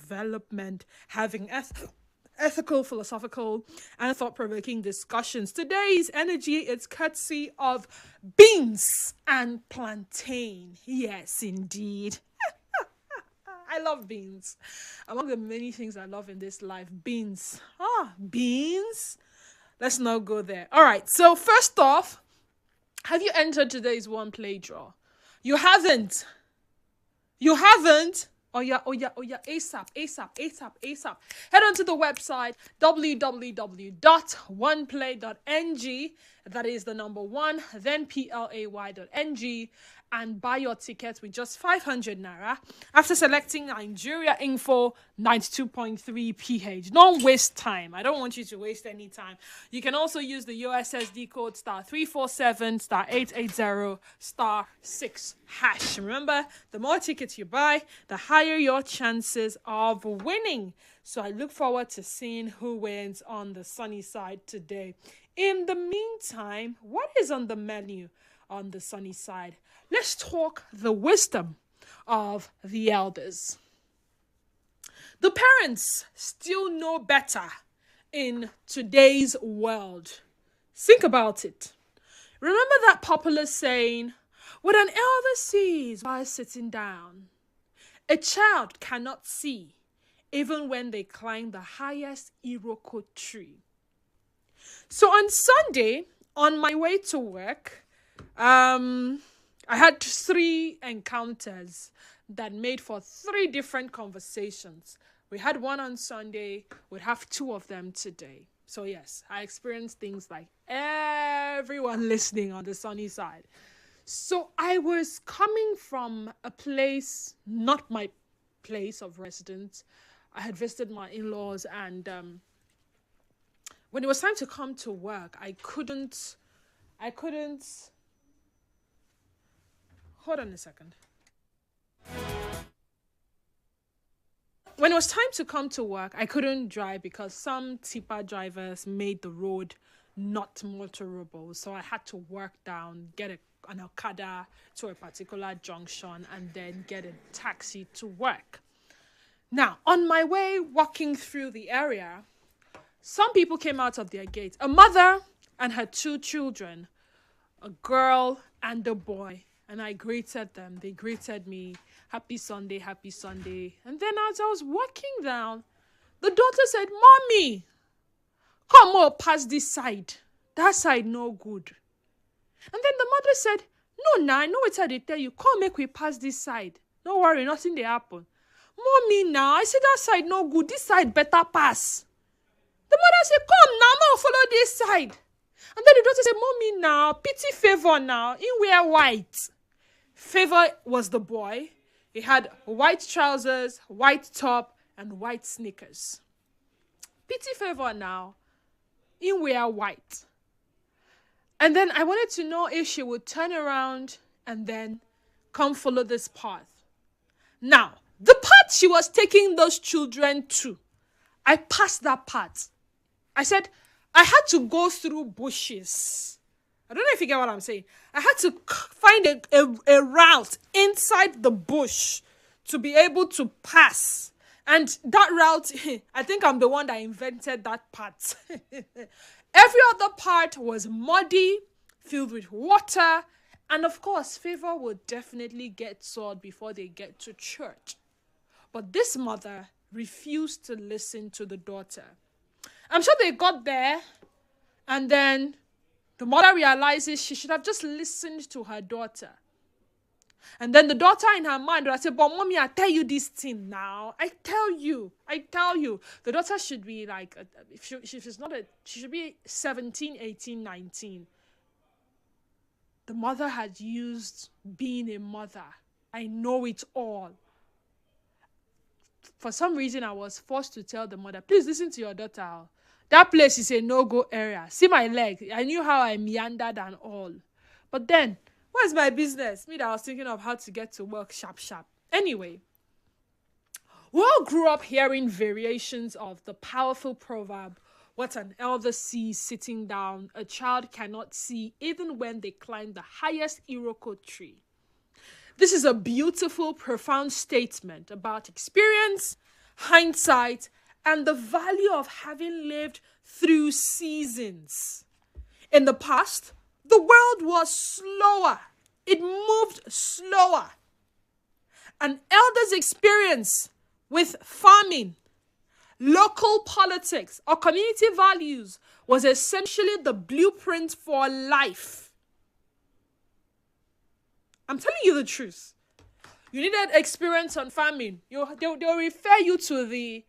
development, having ethical, philosophical, and thought-provoking discussions. Today's energy is courtesy of beans and plantain. Yes, indeed. I love beans. Among the many things I love in this life, beans. Beans. Let's not go there. All right. So first off, have you entered today's one play draw? You haven't. You haven't? Oh yeah, ASAP. Head on to the website www.oneplay.ng. That is the number 1, then play.ng, and buy your tickets with just 500 naira. After selecting Nigeria Info 92.3 PH. Don't waste time. I don't want you to waste any time. You can also use the USSD code *347 *880 *6#. Remember, the more tickets you buy, the higher your chances of winning. So I look forward to seeing who wins on the sunny side today. In the meantime, what is on the menu on the sunny side? Let's talk the wisdom of the elders. The parents still know better in today's world. Think about it. Remember that popular saying, what an elder sees while sitting down, a child cannot see even when they climb the highest Iroko tree. So on Sunday, on my way to work, I had 3 encounters that made for 3 different conversations. We had one on Sunday. We'd have 2 of them today. So yes, I experienced things like everyone listening on the sunny side. So I was coming from a place, not my place of residence. I had visited my in-laws, and when it was time to come to work, I couldn't, hold on a second. When it was time to come to work, I couldn't drive because some tipper drivers made the road not motorable. So I had to work down, get an Okada to a particular junction, and then get a taxi to work. Now, on my way walking through the area, some people came out of their gate. A mother and her 2 children, a girl and a boy. And I greeted them. They greeted me. Happy Sunday, happy Sunday. And then as I was walking down, the daughter said, Mommy, come on, pass this side. That side no good. And then the mother said, no, nah, I know what I tell you. Come make we pass this side. Don't worry, nothing dey happen. Mommy, now, I said that side no good. This side better pass. The mother said, come now, no, follow this side. And then the daughter said, Mommy, now, pity Favor now, he wear white. Favor was the boy. He had white trousers, white top, and white sneakers. Pity Favor now, he wear white. And then I wanted to know if she would turn around and then come follow this path. Now, the path she was taking those children to, I passed that path. I said, I had to go through bushes. I don't know if you get what I'm saying. I had to find a route inside the bush to be able to pass. And that route, I think I'm the one that invented that part. Every other part was muddy, filled with water, and of course, Favor would definitely get soiled before they get to church. But this mother refused to listen to the daughter. I'm sure they got there, and then the mother realizes she should have just listened to her daughter. And then the daughter in her mind would say, but Mommy, I tell you this thing now. I tell you. The daughter should be like, she should be 17, 18, 19. The mother had used being a mother. I know it all. For some reason, I was forced to tell the mother, please listen to your daughter. That place is a no-go area. See my leg. I knew how I meandered and all. But then, what's my business? Me that I was thinking of how to get to work sharp. Anyway, we all grew up hearing variations of the powerful proverb, what an elder sees sitting down, a child cannot see even when they climb the highest Iroko tree. This is a beautiful, profound statement about experience hindsight, and the value of having lived through seasons. In the past, the world was slower. It moved slower. An elder's experience with farming, local politics, or community values was essentially the blueprint for life. I'm telling you the truth. You needed experience on farming. They'll refer you to the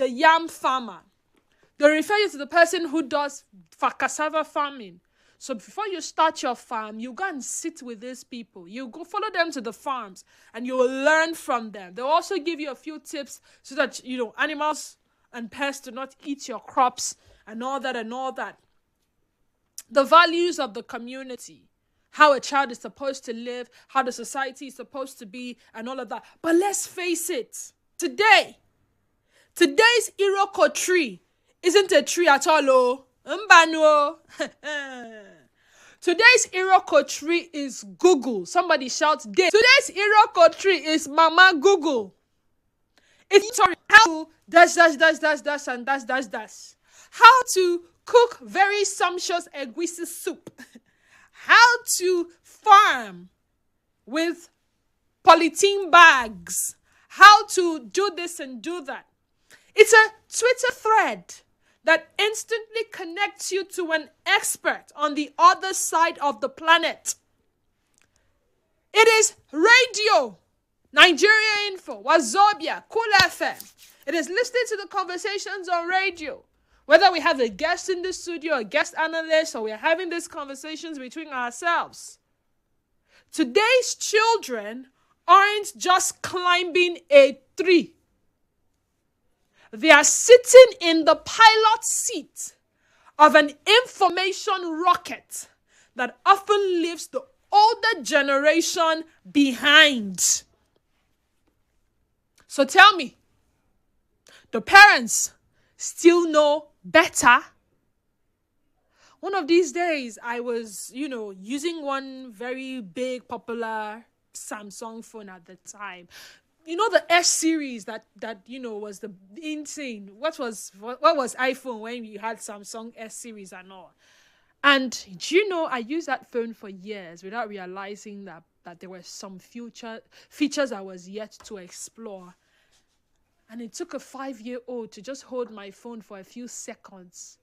yam farmer. They'll refer you to the person who does cassava farming. So before you start your farm, you go and sit with these people. You go follow them to the farms and you will learn from them. They'll also give you a few tips so that, animals and pests do not eat your crops and all that and all that. The values of the community, how a child is supposed to live, how the society is supposed to be, and all of that. But let's face it, today's Iroko tree isn't a tree at all, oh. Today's Iroko tree is Google. Somebody shouts, today's Iroko tree is Mama Google. It's how dash, and dash. How to cook very sumptuous eguisi soup. How to farm with polythene bags. How to do this and do that. It's a Twitter thread that instantly connects you to an expert on the other side of the planet. It is radio, Nigeria Info, Wazobia, Cool FM. It is listening to the conversations on radio. Whether we have a guest in the studio, a guest analyst, or we are having these conversations between ourselves. Today's children aren't just climbing a tree. They are sitting in the pilot seat of an information rocket that often leaves the older generation behind. So tell me, the parents still know better? One of these days, I was, using one very big, popular Samsung phone at the time. The S series that was the insane. What was iPhone when we had Samsung S series and all? And I used that phone for years without realizing that there were some future features I was yet to explore. And it took a 5-year-old to just hold my phone for a few seconds.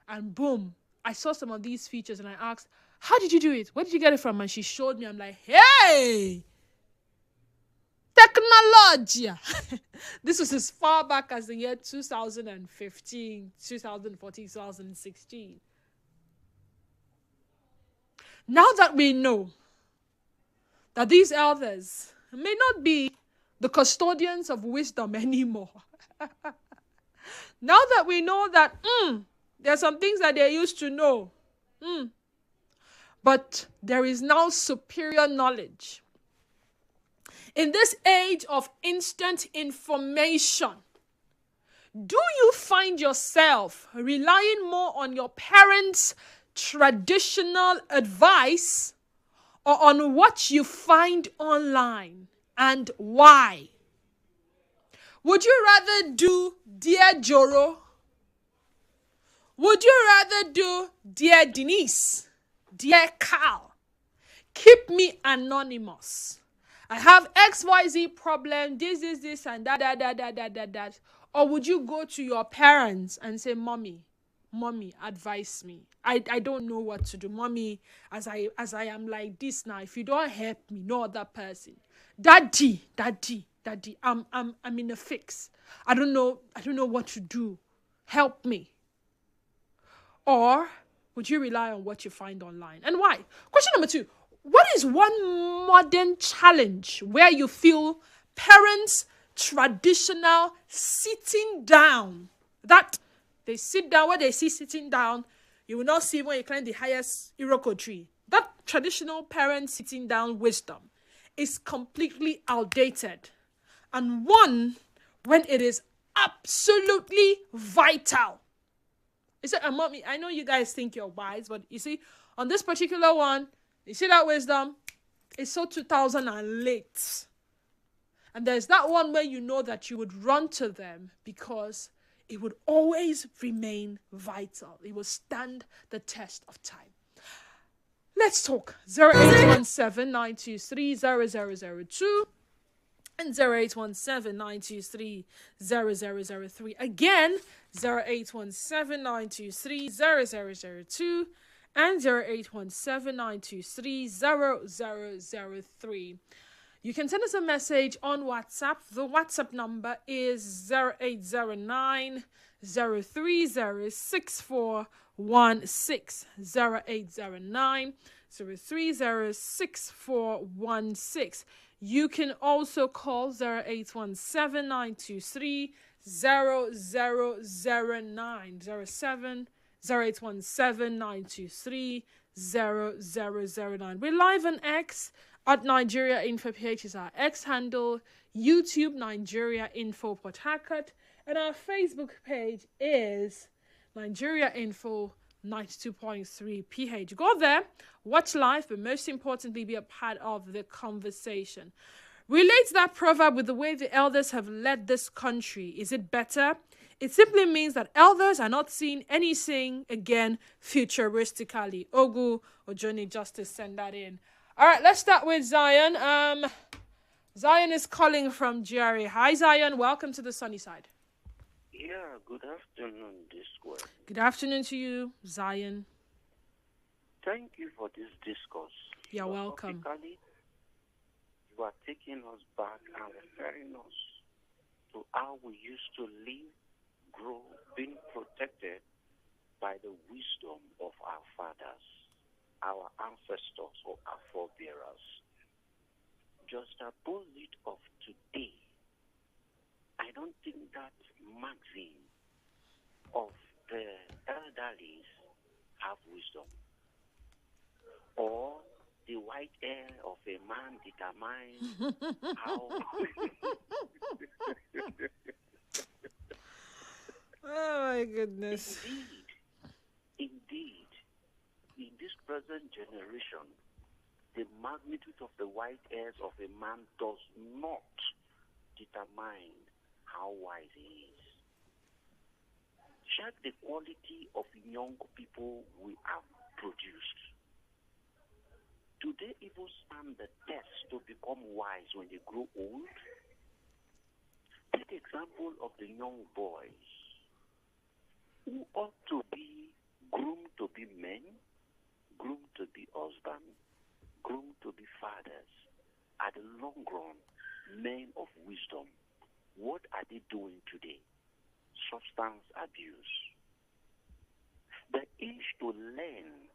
And boom, I saw some of these features and I asked, how did you do it? Where did you get it from? And she showed me. I'm like, hey! Technology. This was as far back as the year 2015, 2014, 2016. Now that we know that these elders may not be the custodians of wisdom anymore. Now that we know that there are some things that they used to know. But there is now superior knowledge. In this age of instant information, do you find yourself relying more on your parents' traditional advice or on what you find online, and why? Would you rather do Dear Joro? Would you rather do Dear Denise? Dear Carl? Keep me anonymous. I have XYZ problem, this, and that. Or would you go to your parents and say, Mommy, advise me. I don't know what to do. Mommy, as I am like this now, if you don't help me, no other person. Daddy, I'm in a fix. I don't know what to do. Help me. Or would you rely on what you find online? And why? Question number 2. What is one modern challenge where you feel parents' traditional sitting down, that they sit down, where they see sitting down, you will not see when you climb the highest Iroko tree. That traditional parent sitting down wisdom is completely outdated. And one, when it is absolutely vital. You say, Mommy, I know you guys think you're wise, but you see, on this particular one, you see that wisdom? It's so 2000 and late. And there's that one where you know that you would run to them because it would always remain vital. It will stand the test of time. Let's talk. 0817-923-0002 and 0817-923-0003. Again, 0817-923-0002 and 0817-923-0003. You can send us a message on WhatsApp. The WhatsApp number is 0809 030 6416. 0809 030 6416. You can also call 0817 923 0009. 0817 923 0009. We're live on X at Nigeria Info PH is our X handle, YouTube Nigeria Info Port Harcourt, and our Facebook page is Nigeria Info 92.3 PH. Go there, watch live, but most importantly, be a part of the conversation. Relate that proverb with the way the elders have led this country. Is it better? It simply means that elders are not seeing anything again futuristically. Ogu Ojoni Justice send that in. All right, let's start with Zion. Zion is calling from GRA. Hi, Zion. Welcome to the sunny side. Yeah, good afternoon, this way. Good afternoon to you, Zion. Thank you for this discourse. You're welcome. You are taking us back and referring us to how we used to live, grow, being protected by the wisdom of our fathers, our ancestors, or our forebearers. Just opposite of today, I don't think that maxim of the elderly have wisdom, or the white hair of a man determines how. Oh my goodness. Indeed, in this present generation, the magnitude of the white hairs of a man does not determine how wise he is. Check the quality of young people we have produced. Do they even stand the test to become wise when they grow old? Take the example of the young boys who ought to be groomed to be men, groomed to be husbands, groomed to be fathers. At the long run, men of wisdom. What are they doing today? Substance abuse. The age to learn,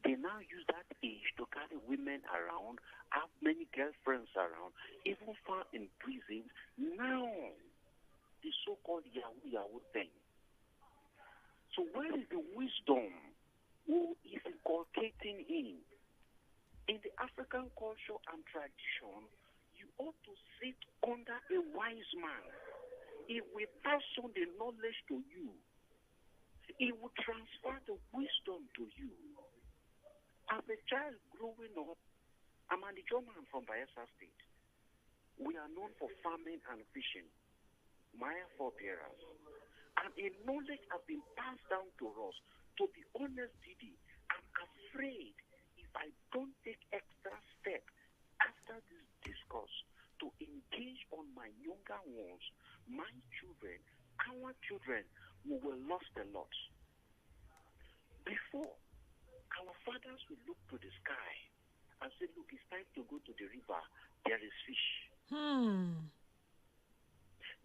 they now use that age to carry women around, have many girlfriends around, even found in prisons. Now, the so-called Yahoo thing. So where is the wisdom? Who is inculcating in? In the African culture and tradition, you ought to sit under a wise man. He will pass on the knowledge to you. He will transfer the wisdom to you. As a child growing up, I'm an German from Bayelsa State. We are known for farming and fishing. My forebearers. And a knowledge has been passed down to us. To be honest, Didi, I'm afraid if I don't take extra steps after this discourse to engage on my younger ones, my children, our children, we will lost a lot. Before, our fathers will look to the sky and say, look, it's time to go to the river. There is fish.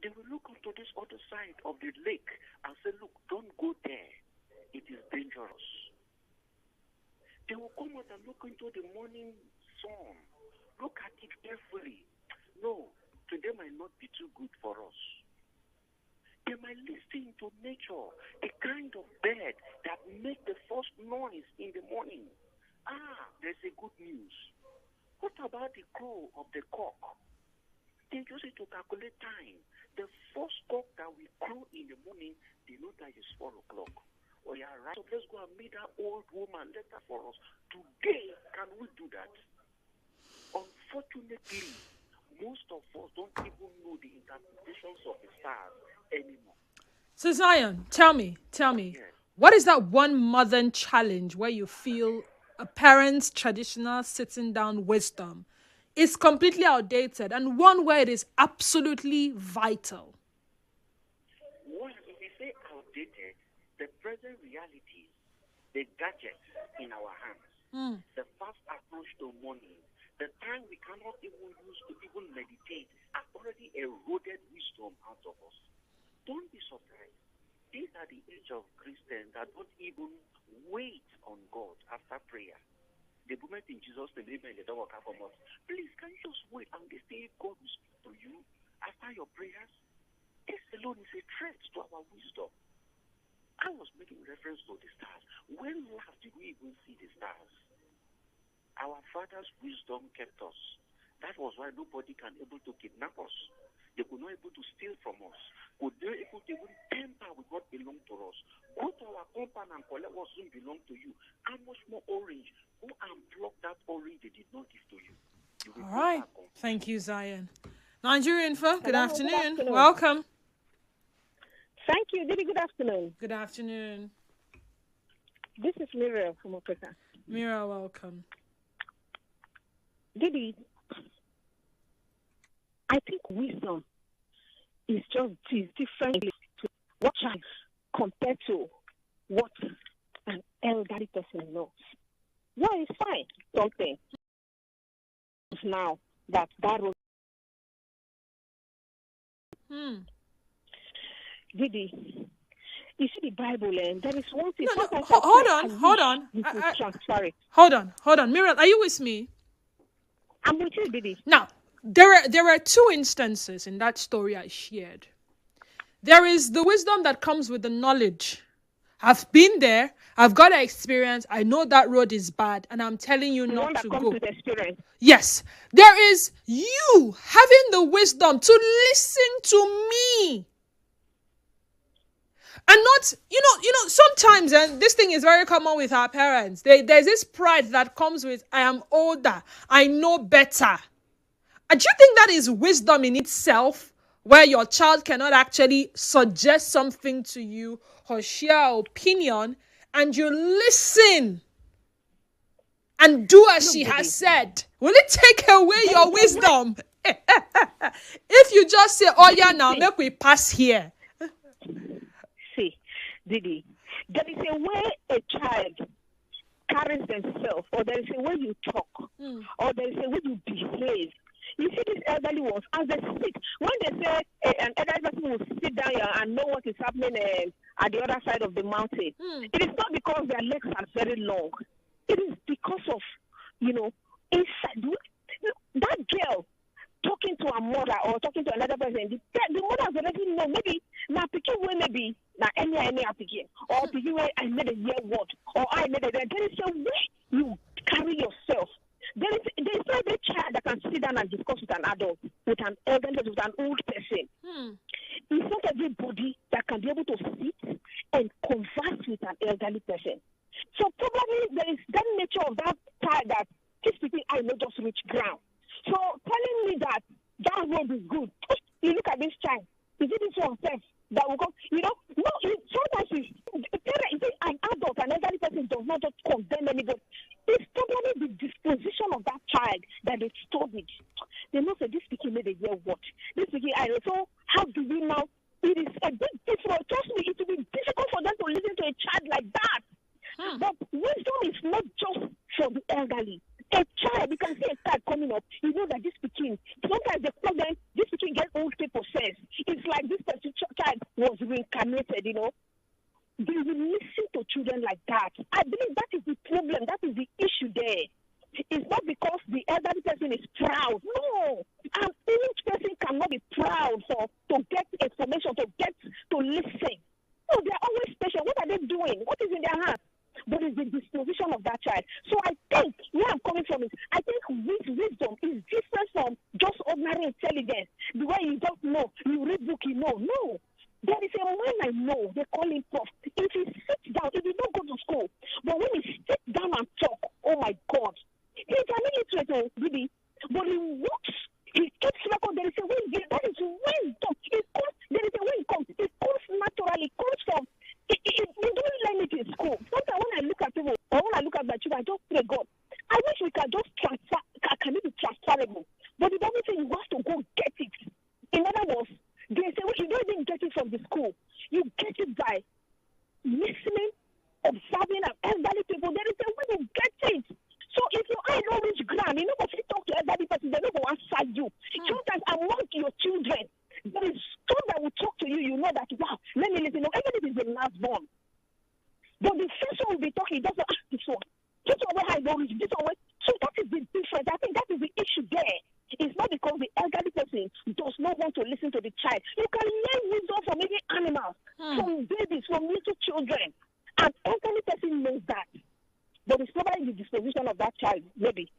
They will look onto this other side of the lake and say, look, don't go there. It is dangerous. They will come out and look into the morning sun. Look at it carefully. No, today might not be too good for us. They might listen to nature, the kind of bird that make the first noise in the morning. There's a good news. What about the crow of the cock? They use it to calculate time. The first cock that we crow in the morning, they know that it's 4 o'clock. Oh yeah, right. So let's go and meet that old woman. Let her for us. Today, can we do that? Unfortunately, Most of us don't even know the interpretations of the stars anymore. So Zion, tell me, Yes. what is that one modern challenge where you feel a parent's traditional sitting down wisdom is completely outdated, and one where it is absolutely vital? Well, if we say outdated, the present realities, the gadgets in our hands, the fast approach to money, the time we cannot even use to even meditate has already eroded wisdom out of us. Don't be surprised. These are the age of Christians that don't even wait on God after prayer. The moment in Jesus' name, amen, they don't work out for us. Please, can you just wait and they say God will speak to you after your prayers? This alone is a threat to our wisdom. I was making reference to the stars. When last did we even see the stars? Our father's wisdom kept us. That was why nobody can able to kidnap us. They could not able to steal from us. Could they able to even tamper with what belonged to us? Go to our compound and collect what soon belong to you. How much more orange? Go and pluck that orange they did not give to you. You will All go right. back home. Thank you, Zion. Nigerian folk, good Hello, afternoon. good afternoon. Welcome. Thank you, Didi. Good afternoon. Good afternoon. This is Miriam from Africa. Mira, welcome. Didi, I think wisdom is different to what child compared to what an elderly person knows. Yeah, it's fine. Something now that road. Didi, you see the Bible, and there is one thing. No, Sometimes hold on. You could transfer it. Hold on. Mira, are you with me? I'm with you, Didi. Now, there are two instances in that story I shared. There is the wisdom that comes with the knowledge. I've been there. I've got an experience. I know that road is bad, and I'm telling you The not one that to comes go. with experience. Yes, there is you having the wisdom to listen to me. And not, sometimes, and this thing is very common with our parents, there's this pride that comes with, I am older, I know better. And do you think that is wisdom in itself, where your child cannot actually suggest something to you or share opinion, and you listen and do as she has said? Will it take away your wisdom? If you just say, oh yeah, now make we pass here. See, Didi, there is a way a child carries themselves, or there is a way you talk, or there is a way you behave. You see these elderly ones, as they sit, when they say an elderly person will sit down here and know what is happening at the other side of the mountain, it is not because their legs are very long. It is because of, inside. That girl talking to a mother or talking to another person, the mother has already know, maybe, now picking way maybe, now any picking, or picking way I made a year word, or I made a, there is a way you carry yourself. There is not a child that can sit down and discuss with an adult, with an elderly, with an old person. It's not everybody that can be able to sit and converse with an elderly person. So probably there is that nature of that child that this people I know just reach ground. So telling me that road is good. You look at this child. Is it this one first that will come? No. Sometimes an adult, an elderly person does not just condemn anybody. It's probably the disposition of that child that they studied. They know that this speaking made a year what. This speaking I know. So how do we now? It is a bit difficult. Trust me, it will be difficult for them to listen to a child like that. But wisdom is not just for the elderly. A child, you can see a child coming up, you know that this speaking, sometimes they call them, this speaking get old people sense. It's like this child was reincarnated, They will listen to children like that. I believe that is the problem, that is the issue there. It's not because the elderly person is proud. No. And each person cannot be proud to get information, to listen. No, they are always patient. What are they doing? What is in their hands? But it's the disposition of that child. So I think where I'm coming from is I think wisdom is different from just ordinary intelligence. The way you just know, you read book, you know. No. There is a man I know, they call him prof. If he sits down, if he don't go to school, but when he sits down and talk, oh my God, he's an illiterate, really, but he walks, He keeps record. There is a way. That is wisdom. It comes. There is a way it comes. It comes naturally. It comes from. We don't learn it in school. Sometimes when I look at people, or when I look at my children, I just pray, God, I wish we can just transfer. Can it be transferable? But the Bible says you have to go get it. In other words, they say, well, you don't even get it from the school. You get it by listening, observing, and elderly people. There is a way to get it. So if you are in no rich ground, you know, if you talk to elderly person, they don't go answer you. Sometimes among your children, there is some that will talk to you, you know that, wow, let me listen. No, even if it's the last born. But the first one will be talking, doesn't ask this one. This one will have no rich, this one will. So that is the difference. I think that is the issue there. It's not because the elderly person does not want to listen to the child. You can learn wisdom from any animals, from babies, from little children. And elderly person knows that. But it's probably the disposition of that child, maybe.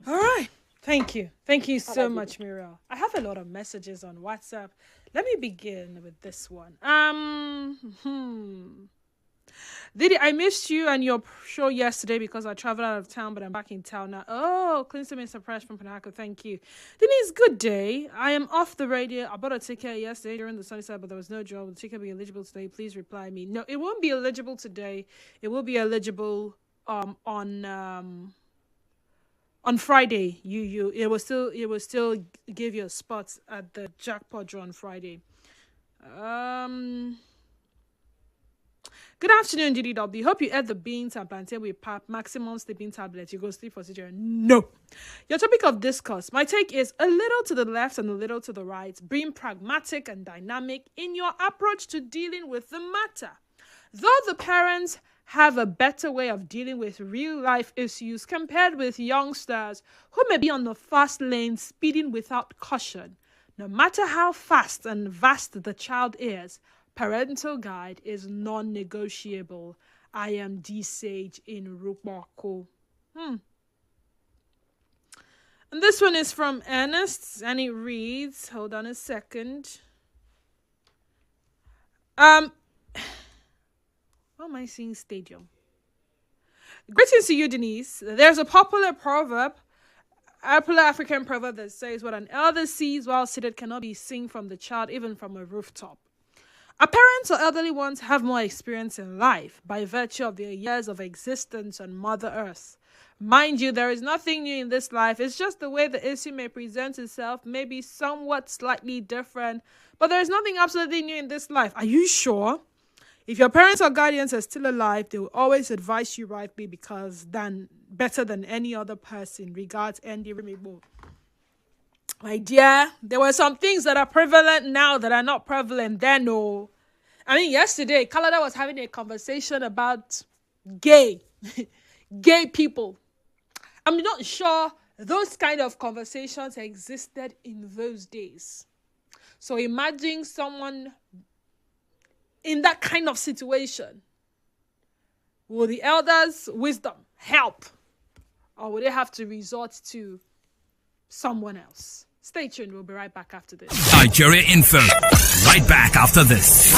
All right. Thank you. Thank you so much, Muriel. I have a lot of messages on WhatsApp. Let me begin with this one. Didi, I missed you and your show yesterday because I traveled out of town, but I'm back in town now. Oh, Clinton Mr. Press from Panaka, thank you. Denise, good day. I am off the radio. I bought a ticket yesterday during the sunny side, but there was no job. Will the ticket be eligible today? Please reply me. No, it won't be eligible today. It will be eligible on Friday. It will still give you a spot at the jackpot draw on Friday. Good afternoon, GDW. Hope you ate the beans and plantain with pap, maximum sleeping tablet. You go sleep for CJ. No. Your topic of discourse. My take is a little to the left and a little to the right. Being pragmatic and dynamic in your approach to dealing with the matter. Though the parents have a better way of dealing with real life issues compared with youngsters who may be on the fast lane speeding without caution. No matter how fast and vast the child is, parental guide is non-negotiable. I am D. Sage in Rupako. And this one is from Ernest, and it reads, hold on a second. Why am I seeing stadium? Greetings to you, Denise. There's a popular African proverb that says, what an elder sees while seated cannot be seen from the child, even from a rooftop. Our parents or elderly ones have more experience in life by virtue of their years of existence on Mother Earth. Mind you, there is nothing new in this life. It's just the way the issue may present itself, maybe somewhat slightly different, but there is nothing absolutely new in this life. Are you sure? If your parents or guardians are still alive, they will always advise you rightly better than any other person. Regards, Andy Rimibo. My dear, there were some things that are prevalent now that are not prevalent then. No, I mean, yesterday, Kalada was having a conversation about gay people. I'm not sure those kind of conversations existed in those days. So imagine someone in that kind of situation. Will the elders' wisdom help? Or will they have to resort to someone else? Stay tuned. We'll be right back after this. Nigeria Info. Right back after this.